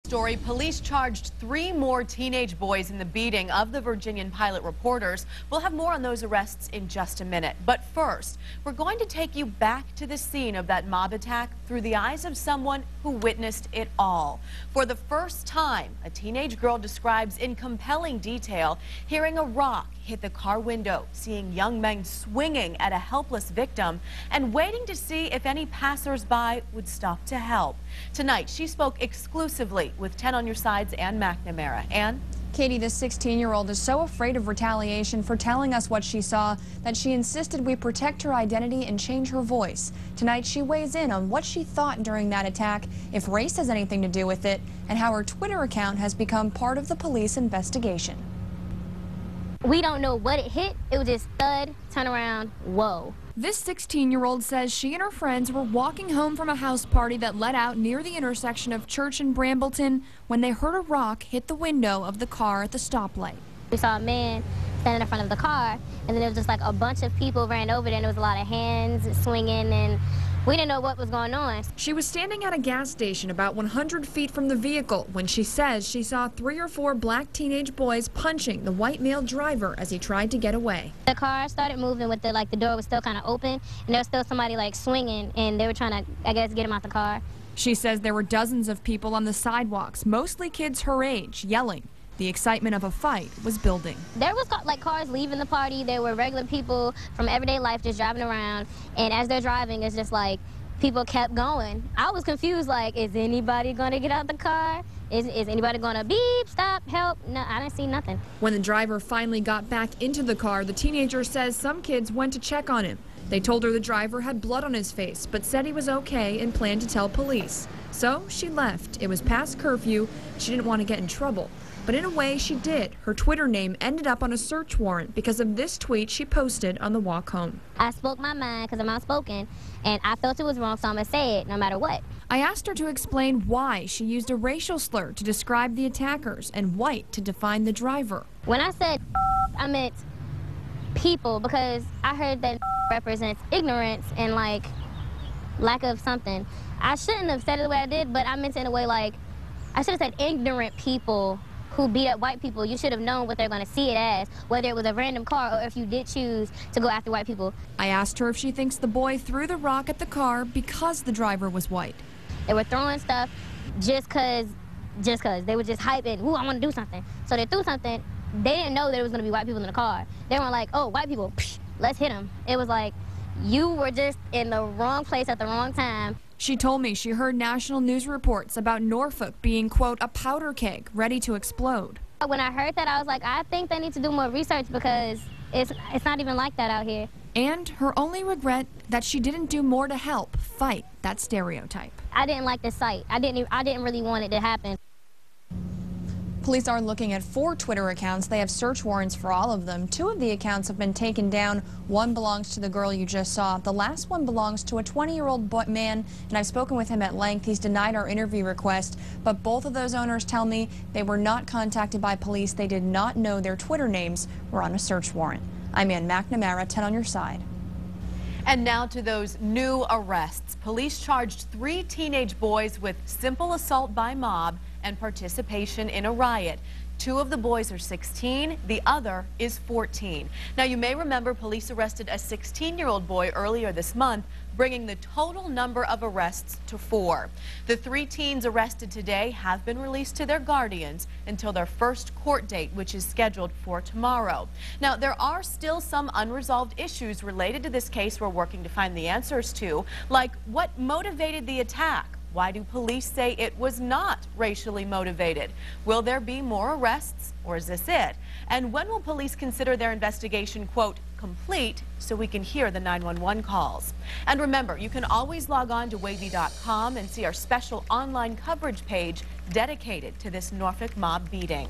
story, police charged 3 more teenage boys in the beating of the Virginian pilot reporters. We'll have more on those arrests in just a minute. But first, we're going to take you back to the scene of that mob attack through the eyes of someone who witnessed it all. For the first time, a teenage girl describes in compelling detail hearing a rock hit the car window, seeing young men swinging at a helpless victim, and waiting to see if any passers-by would stop to help. Tonight, she spoke exclusively with 10 on Your Side's Ann McNamara. Ann? Katie, this 16-year-old is so afraid of retaliation for telling us what she saw that she insisted we protect her identity and change her voice. Tonight, she weighs in on what she thought during that attack, if race has anything to do with it, and how her Twitter account has become part of the police investigation. We don't know what it hit. It was just thud, turn around, whoa. This 16-year-old says she and her friends were walking home from a house party that let out near the intersection of Church and Brambleton when they heard a rock hit the window of the car at the stoplight. We saw a man standing in front of the car, and then there was just like a bunch of people ran over there, and there was a lot of hands swinging, and we didn't know what was going on. She was standing at a gas station about 100 feet from the vehicle when she says she saw 3 or 4 black teenage boys punching the white male driver as he tried to get away. The car started moving with the door was still kind of open, and there was still somebody like swinging, and they were trying to, I guess, get him out the car. She says there were dozens of people on the sidewalks, mostly kids her age, yelling. The excitement of a fight was building. There was like cars leaving the party. There were regular people from everyday life just driving around. And as they're driving, it's just like people kept going. I was confused, like, is anybody going to get out the car? Is anybody going to beep, stop, help? No, I didn't see nothing. When the driver finally got back into the car, the teenager says some kids went to check on him. They told her the driver had blood on his face, but said he was okay and planned to tell police. So she left. It was past curfew. She didn't want to get in trouble. But in a way, she did. Her Twitter name ended up on a search warrant because of this tweet she posted on the walk home. I spoke my mind because I'm outspoken, and I felt it was wrong, so I'm going to say it no matter what. I asked her to explain why she used a racial slur to describe the attackers and white to define the driver. When I said I meant people, because I heard that represents ignorance and, like, lack of something. I shouldn't have said it the way I did, but I meant it in a way like I should have said ignorant people who beat up white people. You should have known what they're going to see it as, whether it was a random car or if you did choose to go after white people. I asked her if she thinks the boy threw the rock at the car because the driver was white. They were throwing stuff just cause they were just hyping, ooh, I want to do something. So they threw something. They didn't know there was going to be white people in the car. They were like, oh, white people, psh, let's hit them. It was like, you were just in the wrong place at the wrong time. She told me she heard national news reports about Norfolk being, quote, a powder keg ready to explode. When I heard that, I was like, I think they need to do more research because it's not even like that out here. And her only regret that she didn't do more to help fight that stereotype. I didn't like the sight. I didn't really want it to happen. Police are looking at 4 Twitter accounts. They have search warrants for all of them. 2 of the accounts have been taken down. One belongs to the girl you just saw. The last one belongs to a 20-year-old man, and I've spoken with him at length. He's denied our interview request, but both of those owners tell me they were not contacted by police. They did not know their Twitter names were on a search warrant. I'm Ann McNamara, 10 on Your Side. And now to those new arrests. Police charged 3 teenage boys with simple assault by mob and participation in a riot. 2 of the boys are 16, the other is 14. Now, you may remember police arrested a 16-year-old boy earlier this month, bringing the total number of arrests to 4. The 3 teens arrested today have been released to their guardians until their first court date, which is scheduled for tomorrow. Now, there are still some unresolved issues related to this case we're working to find the answers to, like what motivated the attack? Why do police say it was not racially motivated? Will there be more arrests, or is this it? And when will police consider their investigation, quote, complete, so we can hear the 911 calls? And remember, you can always log on to wavy.com and see our special online coverage page dedicated to this Norfolk mob beating.